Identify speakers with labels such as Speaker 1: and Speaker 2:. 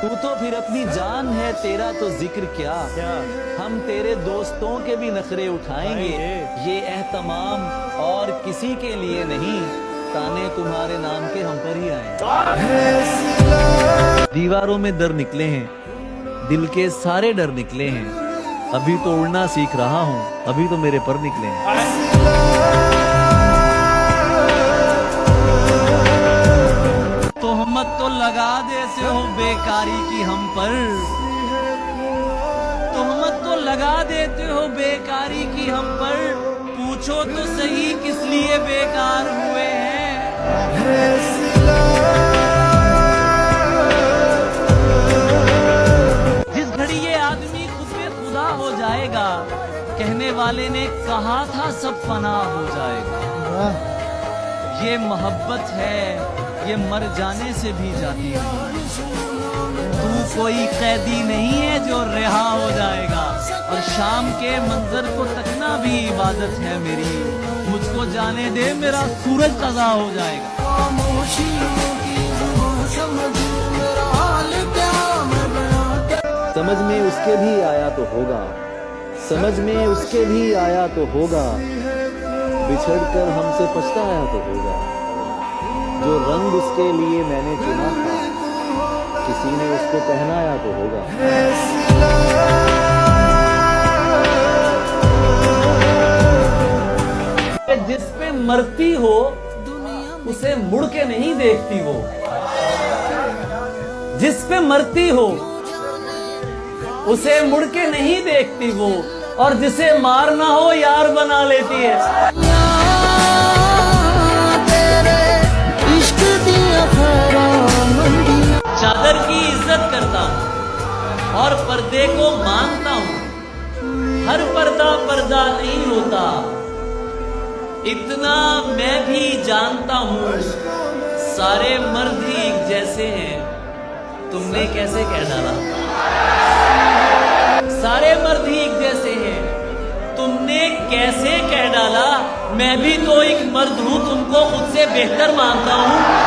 Speaker 1: तू तो फिर अपनी जान है, तेरा तो जिक्र क्या, हम तेरे दोस्तों के भी नखरे उठाएंगे। ये एहतमाम और किसी के लिए नहीं, ताने तुम्हारे नाम के हम पर ही आए। दीवारों में डर निकले हैं, दिल के सारे डर निकले हैं। अभी तो उड़ना सीख रहा हूँ, अभी तो मेरे पर निकले हैं। तोहमत तो लगा देते हो बेकारी की हम पर, तोहमत तो लगा देते हो बेकारी की हम पर। पूछो तो सही किस लिए बेकार हुए हैं। जिस घड़ी ये आदमी खुद पे खुदा हो जाएगा, कहने वाले ने कहा था सब फना हो जाएगा। ये मोहब्बत है, ये मर जाने से भी जाती है। तू कोई कैदी नहीं है जो रिहा हो जाएगा, और शाम के मंजर को तकना भी इबादत है मेरी। मुझको जाने दे, मेरा सूरज कज़ा हो जाएगा। समझ में उसके भी आया तो होगा, समझ में उसके भी आया तो होगा। बिछड़कर हमसे पछताया तो होगा। जो रंग उसके लिए मैंने चुना था, किसी ने उसको पहनाया तो होगा। जिस पे मरती हो उसे मुड़ के नहीं देखती वो, जिस पे मरती हो उसे मुड़ के नहीं देखती वो, और जिसे मारना हो यार बना लेती है। चादर की इज्जत करता हूँ और पर्दे को मानता हूँ। हर पर्दा पर्दा नहीं होता, इतना मैं भी जानता हूँ। सारे मर्द ही एक जैसे हैं, तुमने कैसे कह डाला। सारे मर्द ही एक जैसे हैं, तुमने कैसे कह डाला। मैं भी तो एक मर्द हूँ, तुमको खुद से बेहतर मानता हूँ।